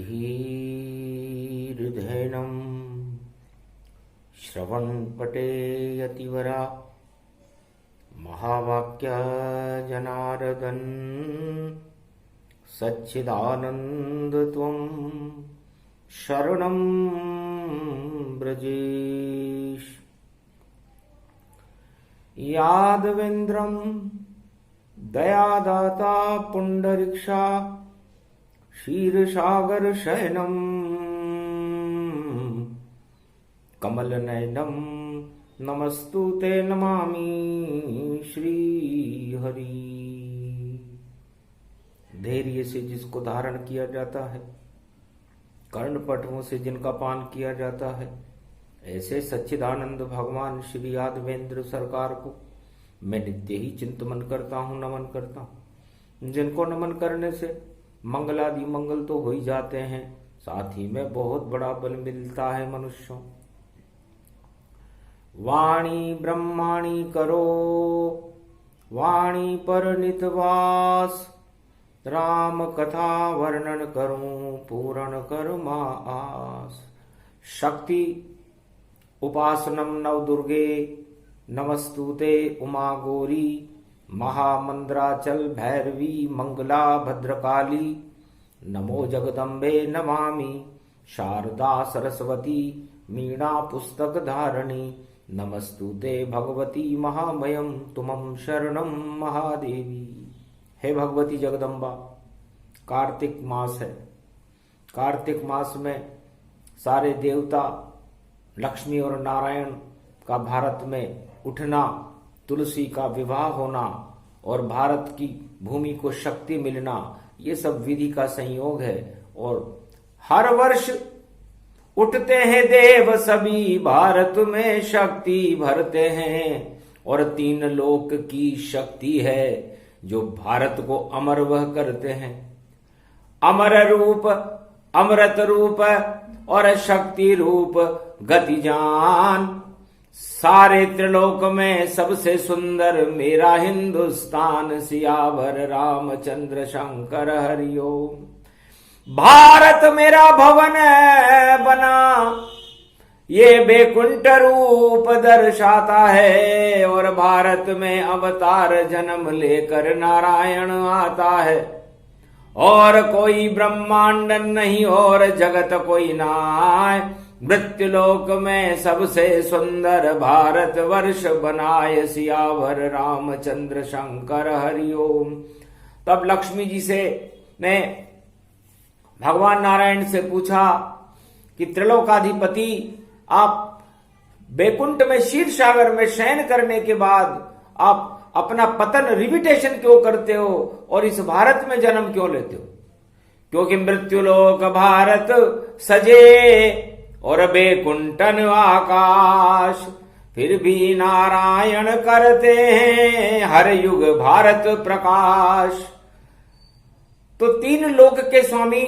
धीर्धैनं श्रवणपटे यतिवरा महावाक्या जनार्दन सच्चिदानंद त्वं शरणं ब्रजेश। यादवेन्द्रं दयादाता पुंडरीक्षा क्षीरसागर शयनं कमलनयनं नमस्तुते नमामि श्री हरि। धैर्य से जिसको धारण किया जाता है, कर्णपटुओं से जिनका पान किया जाता है, ऐसे सच्चिदानंद भगवान श्री यादवेंद्र सरकार को मैं नित्य ही चिंतन करता हूँ, नमन करता हूँ। जिनको नमन करने से मंगलादि मंगल तो हो ही जाते हैं, साथ ही में बहुत बड़ा बल मिलता है मनुष्यों। वाणी ब्रह्माणी करो वाणी पर नितवास, राम कथा वर्णन करूं पूर्ण करुमा आस। शक्ति उपासनम नव दुर्गे नमस्तुते उमा गौरी, महामंद्राचल भैरवी मंगला भद्रकाली। नमो जगदम्बे नमामि शारदा सरस्वती मीणा पुस्तक धारणी। नमस्तुते भगवती महामयम तुमं शरणं महादेवी। हे भगवती जगदम्बा, कार्तिक मास है। कार्तिक मास में सारे देवता, लक्ष्मी और नारायण का भारत में उठना, तुलसी का विवाह होना और भारत की भूमि को शक्ति मिलना, ये सब विधि का संयोग है। और हर वर्ष उठते हैं देव सभी, भारत में शक्ति भरते हैं। और 3 लोक की शक्ति है जो भारत को अमर वह करते हैं। अमर रूप, अमृत रूप और शक्ति रूप गतिजान। सारे त्रिलोक में सबसे सुंदर मेरा हिंदुस्तान। सियावर रामचंद्र शंकर हरिओम। भारत मेरा भवन बना, ये बैकुंठ रूप दर्शाता है। और भारत में अवतार जन्म लेकर नारायण आता है। और कोई ब्रह्मांड नहीं और जगत कोई नाय। मृत्युलोक में सबसे सुंदर भारत वर्ष बनाए। सियावर रामचंद्र शंकर हरिओम। तब लक्ष्मी जी से ने भगवान नारायण से पूछा कि त्रिलोकाधिपति, आप बैकुंठ में क्षीर सागर में शयन करने के बाद आप अपना पतन रिविटेशन क्यों करते हो और इस भारत में जन्म क्यों लेते हो? क्योंकि मृत्युलोक भारत सजे और बैकुंठन आकाश। फिर भी नारायण करते हैं हर युग भारत प्रकाश। तो 3 लोक के स्वामी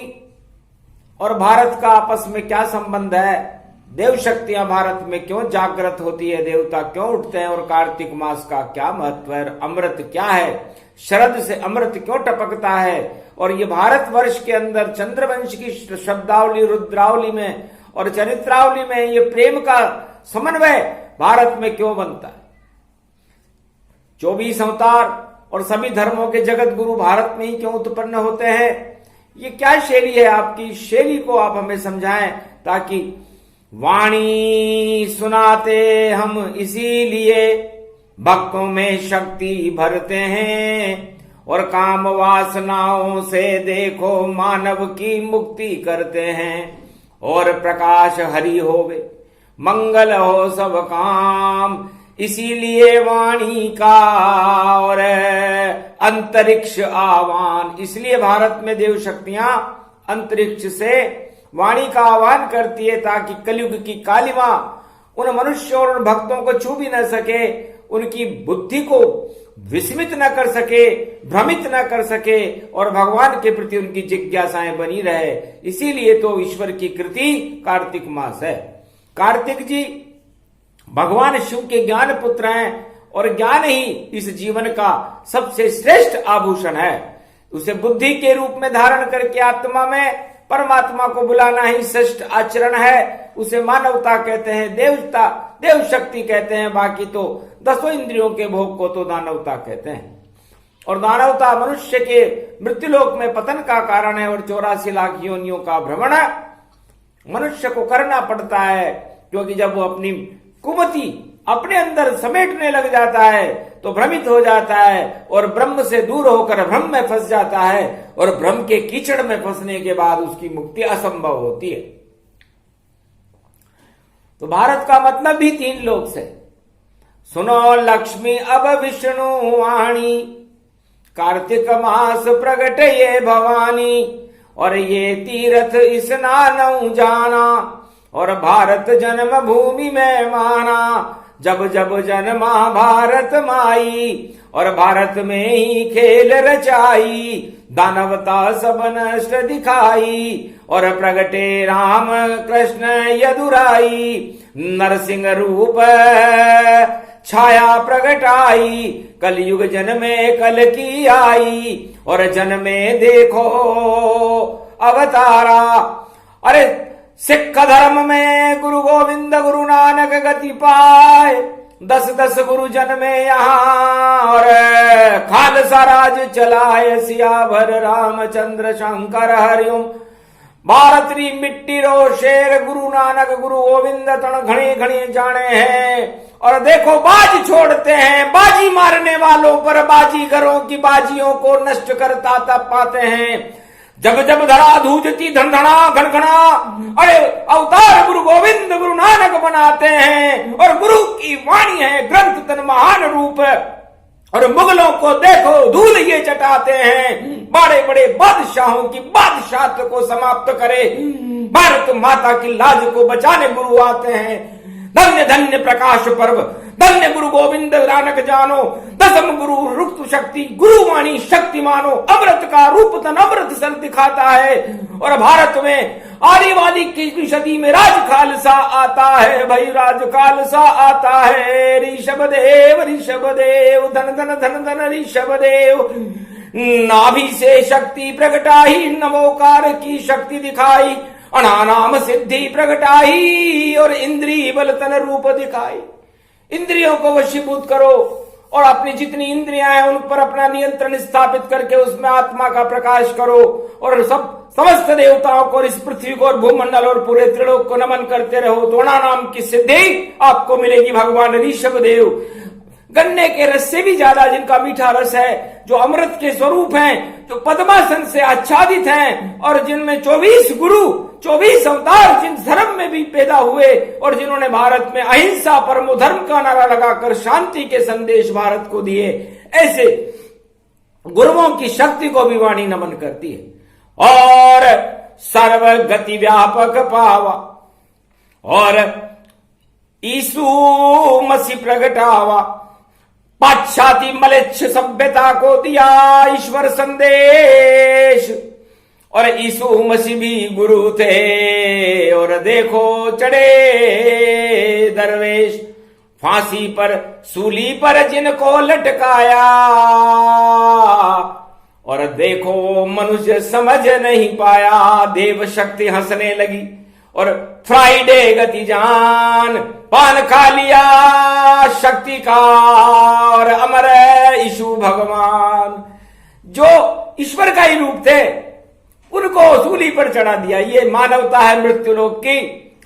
और भारत का आपस में क्या संबंध है? देव शक्तियां भारत में क्यों जागृत होती है? देवता क्यों उठते हैं? और कार्तिक मास का क्या महत्व है? अमृत क्या है? शरद से अमृत क्यों टपकता है? और ये भारत वर्ष के अंदर चंद्रवंश की शब्दावली, रुद्रावली में और चरित्रावली में ये प्रेम का समन्वय भारत में क्यों बनता है? 24 अवतार और सभी धर्मों के जगत गुरु भारत में ही क्यों उत्पन्न होते हैं? ये क्या शैली है आपकी? शैली को आप हमें समझाएं, ताकि वाणी सुनाते हम इसीलिए भक्तों में शक्ति भरते हैं। और काम वासनाओं से देखो मानव की मुक्ति करते हैं। और प्रकाश हरि होवे, मंगल हो सब काम। इसीलिए वाणी का और अंतरिक्ष आह्वान। इसलिए भारत में देव शक्तियां अंतरिक्ष से वाणी का आह्वान करती है, ताकि कलयुग की कालिमा उन मनुष्यों और उन भक्तों को छू भी न सके, उनकी बुद्धि को विस्मित न कर सके, भ्रमित न कर सके और भगवान के प्रति उनकी जिज्ञासाएं बनी रहे। इसीलिए तो ईश्वर की कृति कार्तिक मास है। कार्तिक जी भगवान शिव के ज्ञान पुत्र हैं और ज्ञान ही इस जीवन का सबसे श्रेष्ठ आभूषण है। उसे बुद्धि के रूप में धारण करके आत्मा में परमात्मा को बुलाना ही श्रेष्ठ आचरण है, उसे मानवता कहते हैं, देवता देव शक्ति कहते हैं। बाकी तो 10 इंद्रियों के भोग को तो दानवता कहते हैं। और दानवता मनुष्य के मृत्युलोक में पतन का कारण है। और 84 लाख योनियों का भ्रमण मनुष्य को करना पड़ता है, क्योंकि जब वो अपनी कुमति अपने अंदर समेटने लग जाता है तो भ्रमित हो जाता है और ब्रह्म से दूर होकर भ्रम में फंस जाता है। और भ्रम के कीचड़ में फंसने के बाद उसकी मुक्ति असंभव होती है। तो भारत का मतलब भी 3 लोक से। सुनो लक्ष्मी अब विष्णु वाणी, कार्तिक मास प्रगट ये भवानी। और ये तीर्थ स्नान जाना, और भारत जन्म भूमि में माना। जब जब जन्मा भारत माई, और भारत में ही खेल रचाई। दानवता सब नष्ट दिखाई, और प्रगटे राम कृष्ण यदुराई। नरसिंह रूप छाया प्रगटाई, कलयुग जन्मे कल की आई। और जन्मे देखो अवतारा। अरे सिख धर्म में गुरु गोविंद गुरु नानक गति पाए। 10 गुरु जन्मे यहाँ, और खालसा राज चलाए। सियावर रामचंद्र शंकर हरिओम। भारत री मिट्टी रो शेर गुरु नानक गुरु गोविंद तण घणे घणे जाने हैं। और देखो बाज छोड़ते हैं, बाजी मारने वालों पर बाजीगरों की बाजियों को नष्ट करता तब पाते हैं। जब जब धरा धूजती धनधना घनघना, अरे अवतार गुरु गोविंद गुरु नानक बनाते हैं। और गुरु की वाणी है ग्रंथ तन महान रूप। और मुगलों को देखो धूल ये चटाते हैं। बड़े बड़े बादशाहों की बादशाह को समाप्त करे। भारत माता की लाज को बचाने गुरु आते हैं। धन्य धन्य प्रकाश पर्व, धन्य गुरु गोविंद नानक जानो। 10 गुरु रुक्त शक्ति गुरुवाणी शक्ति मानो। अमृत का रूप तन अमृत सर दिखाता है। और भारत में आदिवादी की सदी में राज खालसा आता है। भाई राज खालसा आता है। ऋषभ देव धन धन धन धन ऋषभ देव। नाभि से शक्ति प्रगटाई, नमोकार की शक्ति दिखाई। अनानाम सिद्धि प्रगटाई, और इंद्रिय बल तन रूप दिखाई। इंद्रियों को वशीभूत करो, और अपनी जितनी इंद्रियां हैं उन पर अपना नियंत्रण स्थापित करके उसमें आत्मा का प्रकाश करो। और समस्त देवताओं को, इस पृथ्वी को, और भूमंडल और पूरे त्रिलोक को नमन करते रहो। तो अनानाम की सिद्धि आपको मिलेगी। भगवान ऋषभ देव गन्ने के रस से भी ज्यादा जिनका मीठा रस है, जो अमृत के स्वरूप हैं, जो पद्मासन से आच्छादित हैं, और जिनमें 24 गुरु 24 अवतार जिन धर्म में भी पैदा हुए, और जिन्होंने भारत में अहिंसा परमो धर्म का नारा लगाकर शांति के संदेश भारत को दिए, ऐसे गुरुओं की शक्ति को भी वाणी नमन करती है। और सर्व गति व्यापक पावा, और यीशु मसीह प्रगटावा। पाश्चाती मलेच्छ सभ्यता को दिया ईश्वर संदेश। और यीशु मसीह भी गुरु थे। और देखो चढ़े दरवेश, फांसी पर सूली पर जिनको लटकाया। और देखो मनुष्य समझ नहीं पाया, देव शक्ति हंसने लगी। और फ्राइडे गति जान, पान खा लिया शक्ति का। और अमर यीशु भगवान जो ईश्वर का ही रूप थे, उनको सूली पर चढ़ा दिया। ये मानवता है मृत्युलोक की।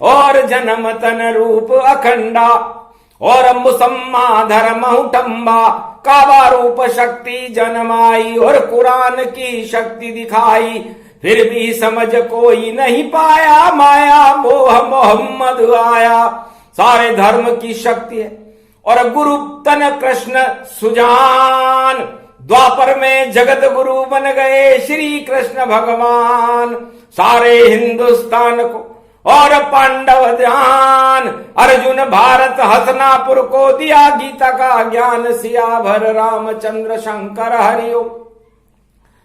और जन्म तन रूप अखंडा, और मुसम्मा धर्म टम्बा। काबा रूप शक्ति जन्माई, और कुरान की शक्ति दिखाई। फिर भी समझ कोई नहीं पाया, माया मोह मोहम्मद आया। सारे धर्म की शक्ति है। और गुरु तन कृष्ण सुजान, द्वापर में जगत गुरु बन गए श्री कृष्ण भगवान। सारे हिंदुस्तान को और पांडव ध्यान, अर्जुन भारत हसनापुर को दिया गीता का ज्ञान। सियाभर रामचंद्र शंकर हरिओम।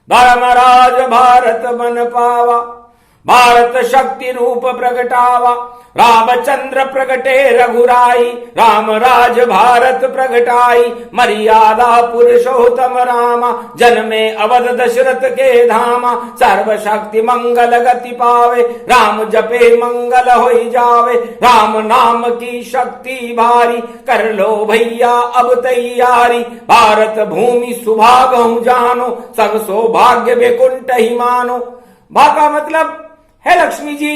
धर्मराज भारत बन पावा, भारत शक्ति रूप प्रगटावा, रामचंद्र प्रगटे रघुराई, राम राज भारत प्रगटाई, मर्यादा पुरुषोत्तम रामा, जन्मे अवध दशरथ के धामा, सर्व शक्ति मंगल गति पावे, राम जपे मंगल होई जावे, राम नाम की शक्ति भारी, कर लो भैया अब तैयारी, भारत भूमि सुभागहु जानो, सब सौभाग्य वैकुंठ ही मानो। भा का मतलब है लक्ष्मी जी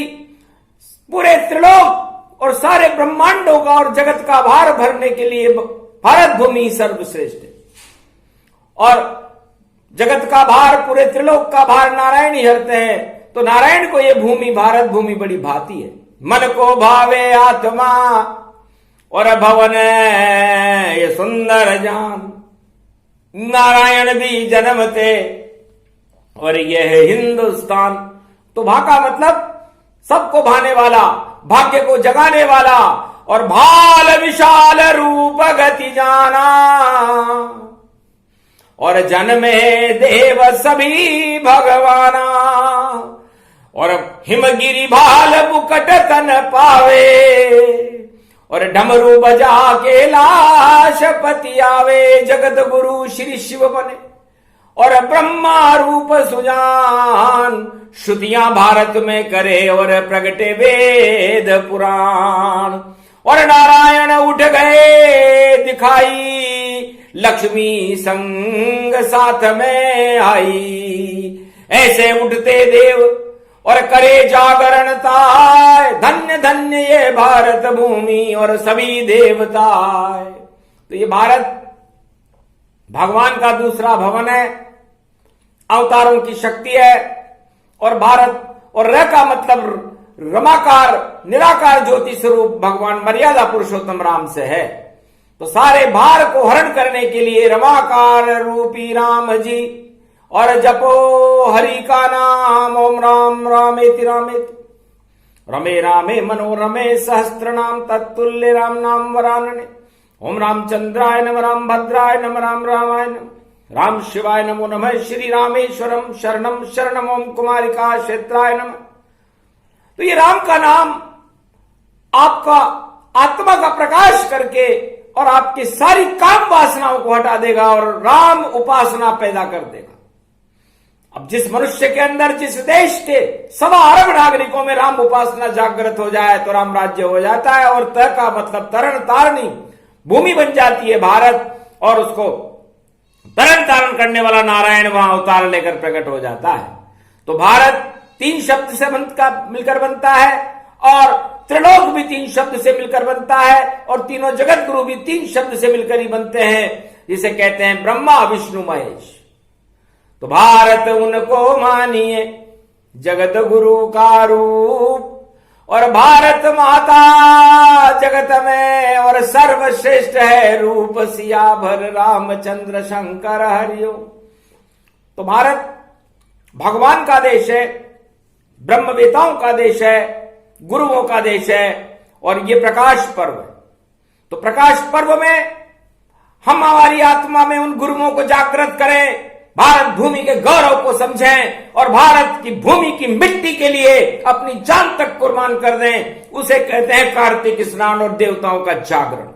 पूरे त्रिलोक और सारे ब्रह्मांडों का और जगत का भार भरने के लिए भारत भूमि सर्वश्रेष्ठ है, और जगत का भार, पूरे त्रिलोक का भार नारायण ही हरते हैं, तो नारायण को ये भूमि भारत भूमि बड़ी भाती है। मन को भावे आत्मा और भवन ये सुंदर जान, नारायण भी जन्मते और यह है हिंदुस्तान। तो भा का मतलब सबको भाने वाला, भाग्य को जगाने वाला, और भाल विशाल रूप गति जाना, और जन्मे देव सभी भगवाना, और हिमगिरी भाल मुकट तन पावे, और डमरू बजा के लाश पति आवे, जगत गुरु श्री शिव बने और ब्रह्मा रूप सुजान, श्रुतियां भारत में करे और प्रगटे वेद पुराण, और नारायण उठ गए दिखाई, लक्ष्मी संग साथ में आई, ऐसे उठते देव और करे जागरणता, धन्य धन्य ये भारत भूमि और सभी देवता। तो ये भारत भगवान का दूसरा भवन है, अवतारों की शक्ति है, और भारत और र का मतलब रमाकार निराकार ज्योति स्वरूप भगवान मर्यादा पुरुषोत्तम राम से है। तो सारे भार को हरण करने के लिए रमाकार रूपी राम जी, और जपो हरि का नाम, ओम राम रामेति रामेति रमे रामे मनोरमे सहस्त्र नाम, तत्तुल्य राम नाम वरानने, ओम रामचंद्राय नम, राम भद्राय नम, राम रामाय नम, राम शिवाय नमो नमः, श्री रामेश्वरम शरणम शरणम, ओम कुमारिका क्षेत्राय नमः। तो ये राम का नाम आपका आत्मा का प्रकाश करके और आपकी सारी काम वासनाओं को हटा देगा और राम उपासना पैदा कर देगा। अब जिस मनुष्य के अंदर, जिस देश के 1.25 अरब नागरिकों में राम उपासना जागृत हो जाए तो राम राज्य हो जाता है, और त का मतलब तरण तारणी भूमि बन जाती है भारत, और उसको तरण तारण करने वाला नारायण वहां अवतार लेकर प्रकट हो जाता है। तो भारत 3 शब्द से मिलकर बनता है, और त्रिलोक भी 3 शब्द से मिलकर बनता है, और तीनों जगत गुरु भी 3 शब्द से मिलकर ही बनते हैं, जिसे कहते हैं ब्रह्मा विष्णु महेश। तो भारत उनको मानिए जगत गुरु का रूप, और भारत माता जगत में और सर्वश्रेष्ठ है रूप, सियाभर रामचंद्र शंकर हरिओ। तो भारत भगवान का देश है, ब्रह्मवेताओं का देश है, गुरुओं का देश है, और ये प्रकाश पर्व है। तो प्रकाश पर्व में हम हमारी आत्मा में उन गुरुओं को जागृत करें, भारत भूमि के गौरव को समझें, और भारत की भूमि की मिट्टी के लिए अपनी जान तक कुर्बान कर दें। उसे कहते हैं कार्तिक स्नान और देवताओं का जागरण।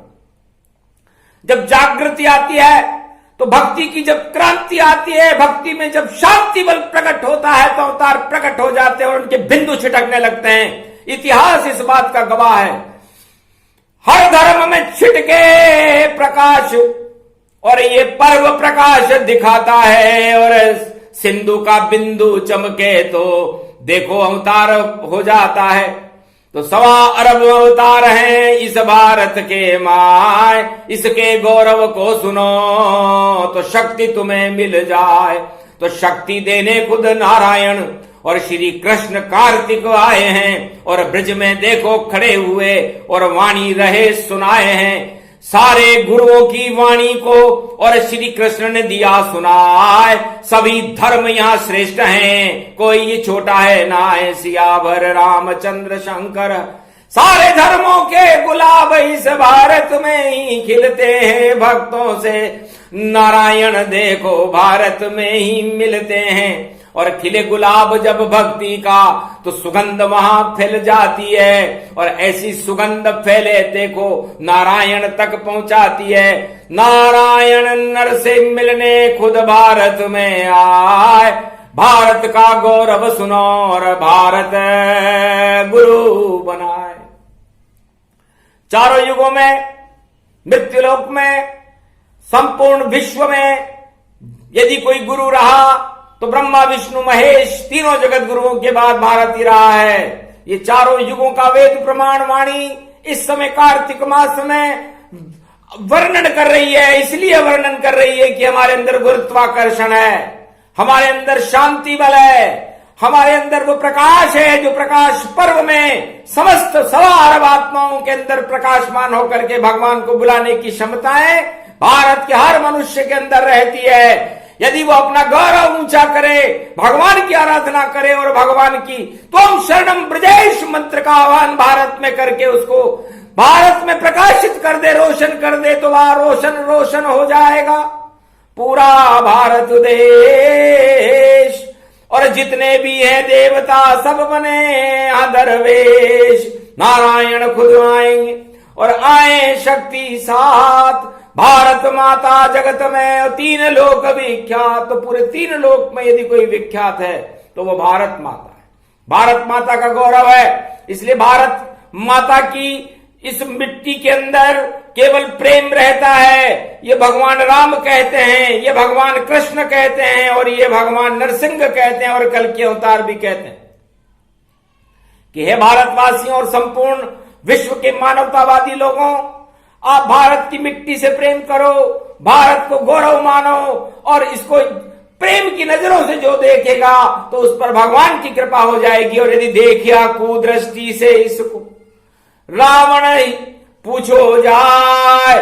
जब जागृति आती है तो भक्ति की जब क्रांति आती है, भक्ति में जब शांति बल प्रकट होता है तो अवतार प्रकट हो जाते हैं और उनके बिंदु छिटकने लगते हैं। इतिहास इस बात का गवाह है। हर धर्म में छिटके प्रकाश, और ये पर्व प्रकाश दिखाता है, और सिंधु का बिंदु चमके तो देखो अवतार हो जाता है। तो 1.25 अरब अवतार हैं इस भारत के माय, इसके गौरव को सुनो तो शक्ति तुम्हें मिल जाए। तो शक्ति देने खुद नारायण और श्री कृष्ण कार्तिक आए हैं, और ब्रज में देखो खड़े हुए और वाणी रहे सुनाए हैं। सारे गुरुओं की वाणी को और श्री कृष्ण ने दिया सुनाए। सभी धर्म यहाँ श्रेष्ठ हैं, कोई ये छोटा है ना है। सियाभर रामचंद्र शंकर, सारे धर्मों के गुलाब इस भारत में ही खिलते हैं। भक्तों से नारायण देखो भारत में ही मिलते हैं। और खिले गुलाब जब भक्ति का तो सुगंध वहां फैल जाती है, और ऐसी सुगंध फैले देखो नारायण तक पहुंचाती है। नारायण नर से मिलने खुद भारत में आए, भारत का गौरव सुनो और भारत गुरु बनाए। चारों युगों में, मृत्युलोक में, संपूर्ण विश्व में यदि कोई गुरु रहा तो ब्रह्मा विष्णु महेश तीनों जगत गुरुओं के बाद भारत ही रहा है। ये चारों युगों का वेद प्रमाण वाणी इस समय कार्तिक मास में वर्णन कर रही है। इसलिए वर्णन कर रही है कि हमारे अंदर गुरुत्वाकर्षण है, हमारे अंदर शांति बल है, हमारे अंदर वो प्रकाश है जो प्रकाश पर्व में समस्त 1.25 अरब आत्माओं के अंदर प्रकाशमान होकर के भगवान को बुलाने की क्षमताएं भारत के हर मनुष्य के अंदर रहती है। यदि वो अपना गौरव ऊंचा करे, भगवान की आराधना करे और भगवान की त्वं शरणम ब्रजेश मंत्र का आह्वान भारत में करके उसको भारत में प्रकाशित कर दे, रोशन कर दे, तो वह रोशन रोशन हो जाएगा पूरा भारत देश। और जितने भी हैं देवता सब बने दरवेश। नारायण खुद आएंगे और आए शक्ति साथ। भारत माता जगत में 3 लोक विख्यात, तो पूरे 3 लोक में यदि कोई विख्यात है तो वो भारत माता है। भारत माता का गौरव है। इसलिए भारत माता की इस मिट्टी के अंदर केवल प्रेम रहता है। ये भगवान राम कहते हैं, ये भगवान कृष्ण कहते हैं, और ये भगवान नरसिंह कहते हैं, और कल के अवतार भी कहते हैं कि हे भारतवासियों और संपूर्ण विश्व के मानवतावादी लोगों, आप भारत की मिट्टी से प्रेम करो, भारत को गौरव मानो, और इसको प्रेम की नजरों से जो देखेगा तो उस पर भगवान की कृपा हो जाएगी। और यदि देखिया कुदृष्टि से इसको रावण पूछो जाए,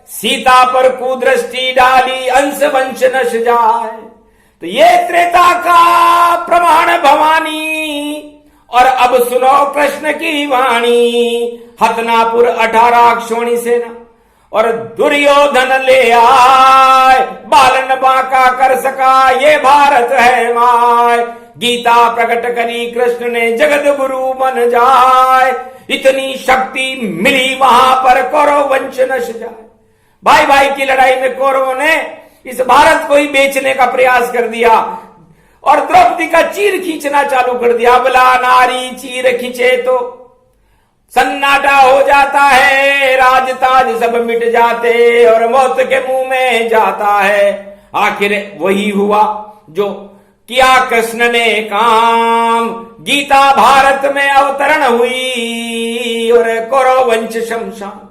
सीता पर कुदृष्टि डाली अंश वंश नश जाए। तो ये त्रेता का प्रमाण भवानी। और अब सुनो कृष्ण की वाणी। हतनापुर 18 क्षोणी सेना और दुर्योधन ले आए, बालन बांका कर सका ये भारत है माय। गीता प्रकट करी कृष्ण ने जगत गुरु बन जाए। इतनी शक्ति मिली वहां पर कौरव वंश नश जाए। भाई भाई की लड़ाई में कौरवों ने इस भारत को ही बेचने का प्रयास कर दिया और द्रौपदी का चीर खींचना चालू कर दिया। बोला नारी चीर खींचे तो सन्नाटा हो जाता है, राजताज सब मिट जाते और मौत के मुंह में जाता है। आखिर वही हुआ जो किया कृष्ण ने काम। गीता भारत में अवतरण हुई और कौरव वंश शमशान।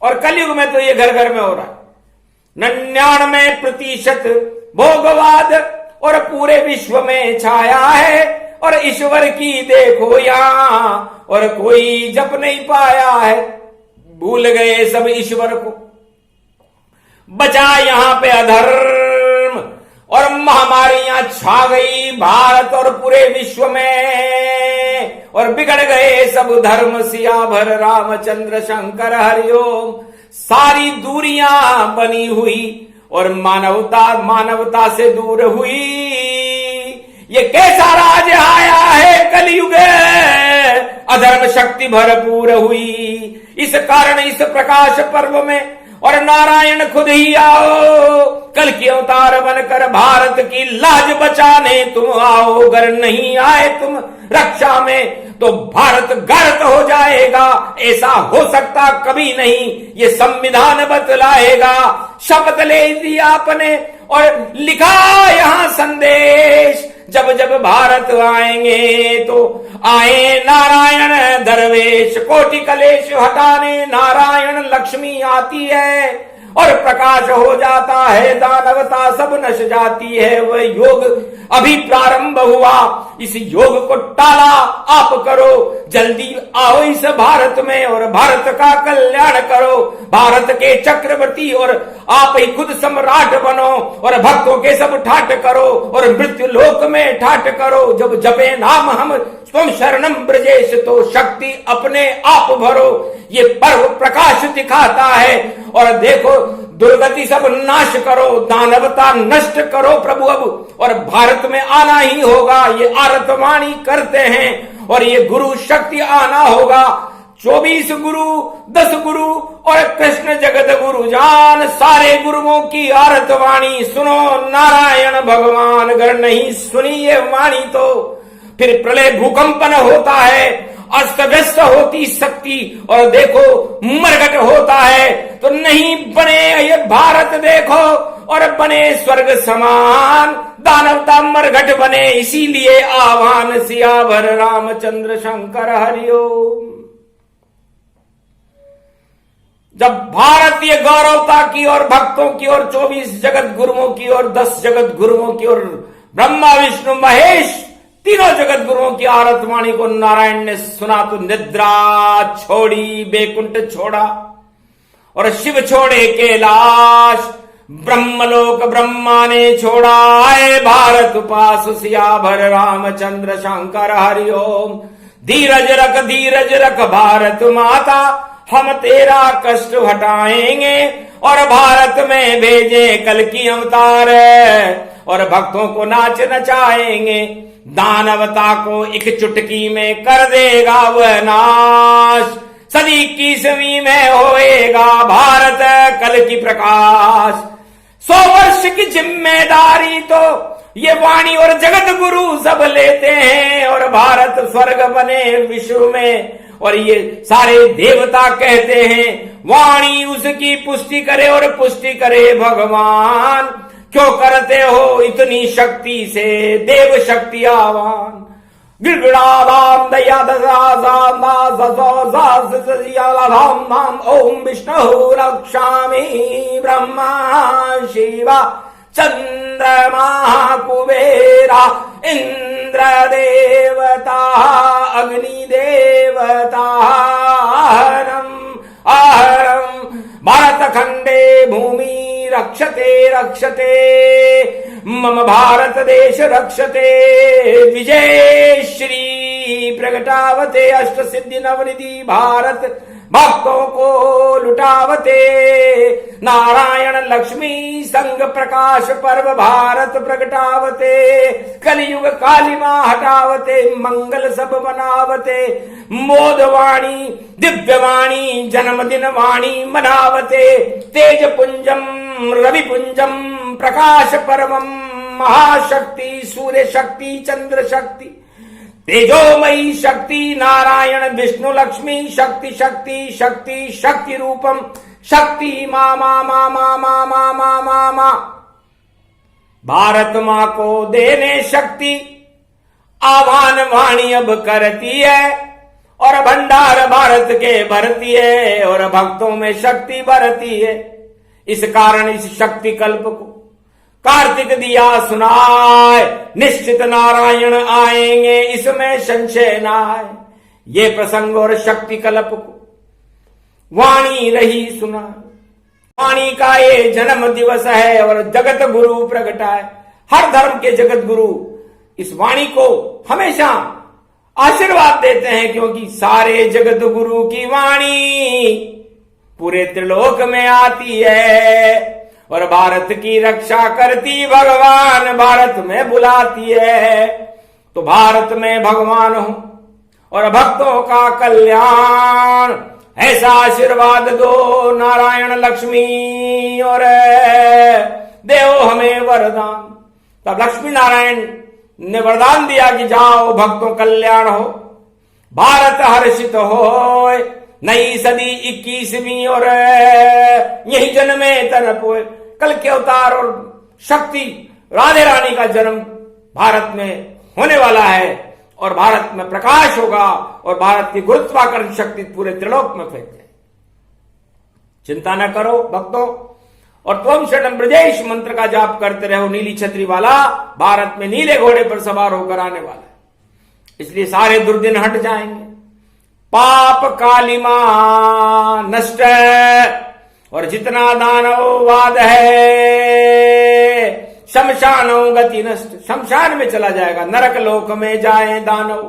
और कलयुग में तो ये घर घर में हो रहा है। 99% भोगवाद और पूरे विश्व में छाया है। और ईश्वर की देखो यहां और कोई जप नहीं पाया है। भूल गए सब ईश्वर को, बचा यहां पे अधर्म और महामारियां छा गई भारत और पूरे विश्व में। और बिगड़ गए सब धर्म सियाभर रामचंद्र शंकर हरिओम। सारी दूरियां बनी हुई और मानवता से दूर हुई। ये कैसा राज आया है कलयुग, अधर्म शक्ति भरपूर हुई। इस कारण इस प्रकाश पर्व में और नारायण खुद ही आओ, कल की अवतार बनकर भारत की लाज बचाने तुम आओ। अगर नहीं आए तुम रक्षा में तो भारत गर्त हो जाएगा। ऐसा हो सकता कभी नहीं, ये संविधान बतलाएगा। शपथ ले दिया आपने और लिखा यहां संदेश, जब जब भारत आएंगे तो आए नारायण दरवेश। कोटि कलेश हटाने नारायण लक्ष्मी आती है और प्रकाश हो जाता है, दानवता सब नश जाती है। वह योग अभी प्रारंभ हुआ, इस योग को टाला आप करो। जल्दी आओ इस भारत में और भारत का कल्याण करो। भारत के चक्रवर्ती और आप ही खुद सम्राट बनो और भक्तों के सब ठाट करो और मृत्यु लोक में ठाट करो। जब जपे नाम हम तुम शरणम ब्रजेश तो शक्ति अपने आप भरो। ये पर्व प्रकाश दिखाता है। और देखो दुर्गति सब नाश करो, दानवता नष्ट करो प्रभु अब, और भारत में आना ही होगा। ये आरतवाणी करते हैं और ये गुरु शक्ति आना होगा। 24 गुरु, 10 गुरु और कृष्ण जगत गुरु जान, सारे गुरुओं की आरतवाणी सुनो। नारायण भगवान अगर नहीं सुनी ये वाणी तो फिर प्रलय भूकंपन होता है, अस्त व्यस्त होती शक्ति, और देखो मरघट होता है। तो नहीं बने ये भारत देखो, और बने स्वर्ग समान, दानवता मरघट बने। इसीलिए आह्वान सियावर रामचंद्र शंकर हरिओम। जब भारतीय गौरवता की और भक्तों की और 24 जगत गुरुओं की और 10 जगत गुरुओं की और ब्रह्मा विष्णु महेश तीनों जगत गुरुओं की आरतवाणी को नारायण ने सुना तो निद्रा छोड़ी, बैकुंठ छोड़ा और शिव छोड़े कैलाश, ब्रह्मलोक ब्रह्मा ने छोड़ा। आए भारत पास सियावर रामचंद्र शंकर हरिओम। धीरज रख भारत माता, हम तेरा कष्ट हटाएंगे और भारत में भेजे कल की अवतार, और भक्तों को नाच नचाएंगे। दानवता को एक चुटकी में कर देगा वह नाश, सदी 21वीं में होएगा भारत कल की प्रकाश। 100 वर्ष की जिम्मेदारी तो ये वाणी और जगत गुरु सब लेते हैं, और भारत स्वर्ग बने विश्व में। और ये सारे देवता कहते हैं वाणी उसकी पुष्टि करे और पुष्टि करे भगवान। क्यों करते हो इतनी शक्ति से देव शक्ति आवान। गिड़गिड़ाधाम दया धाम ओम विष्णु रक्षामि ब्रह्मा शिवा चंद्रमा कुबेरा इंद्र देवता अग्नि देवता आहरम भारत खंडे भूमि रक्षते रक्षते मम भारत देश रक्षते। विजय श्री प्रगटावते अष्ट सिद्धि नवनिधि भारत भक्तों को लुटावते। नारायण लक्ष्मी संग प्रकाश पर्व भारत प्रगटावते। कलयुग कालिमा हटावते मंगल सब बनावते। मोदवाणी दिव्यवाणी जन्मदिन वाणी मनावते। तेज पुंजम रवि पुंजम प्रकाश पर्वम महाशक्ति सूर्य शक्ति चंद्र शक्ति तेजोमयी शक्ति नारायण विष्णु लक्ष्मी शक्ति शक्ति शक्ति शक्ति रूपम शक्ति मा मा मा मा मा मा मा मा मा। भारत माँ को देने शक्ति आह्वान वाणी अब करती है, और भंडार भारत के भरती है, और भक्तों में शक्ति भरती है। इस कारण इस शक्ति कल्प को कार्तिक दिया सुनाए, निश्चित नारायण आएंगे इसमें संशय ना है। ये प्रसंग और शक्ति कल्प को वाणी रही सुना। वाणी का ये जन्म दिवस है और जगत गुरु प्रगटाए। हर धर्म के जगत गुरु इस वाणी को हमेशा आशीर्वाद देते हैं, क्योंकि सारे जगत गुरु की वाणी पूरे त्रिलोक में आती है और भारत की रक्षा करती भगवान भारत में बुलाती है। तो भारत में भगवान हो और भक्तों का कल्याण, ऐसा आशीर्वाद दो नारायण लक्ष्मी, और देव हमें वरदान। तब लक्ष्मी नारायण ने वरदान दिया कि जाओ भक्तों कल्याण हो, भारत हर्षित हो, नई सदी 21वीं और यही जन्मे तन पोए। कल के अवतार और शक्ति राधे रानी का जन्म भारत में होने वाला है, और भारत में प्रकाश होगा, और भारत की गुरुत्वाकर्षण शक्ति पूरे त्रिलोक में फैल जाए। चिंता न करो भक्तों, और त्वम शरणम ब्रजेश मंत्र का जाप करते रहो। नीली छतरी वाला भारत में नीले घोड़े पर सवार होकर आने वाला है, इसलिए सारे दुर्दिन हट जाएंगे। पाप कालिमा नष्ट, और जितना दानववाद है शमशानो गति नष्ट, शमशान में चला जाएगा, नरक लोक में जाए दानव,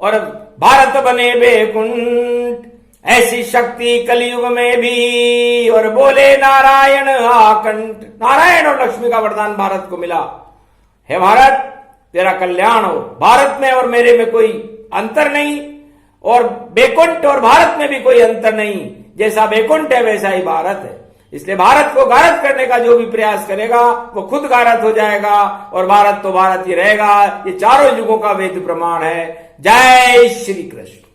और भारत बने बैकुंठ। ऐसी शक्ति कलयुग में भी। और बोले नारायण आकंठ। नारायण और लक्ष्मी का वरदान भारत को मिला। हे भारत, तेरा कल्याण हो। भारत में और मेरे में कोई अंतर नहीं, और बैकुंठ और भारत में भी कोई अंतर नहीं। जैसा बैकुंठ है वैसा ही भारत है। इसलिए भारत को गारत करने का जो भी प्रयास करेगा वो खुद गारत हो जाएगा, और भारत तो भारत ही रहेगा। ये चारों युगों का वेद प्रमाण है। जय श्री कृष्ण।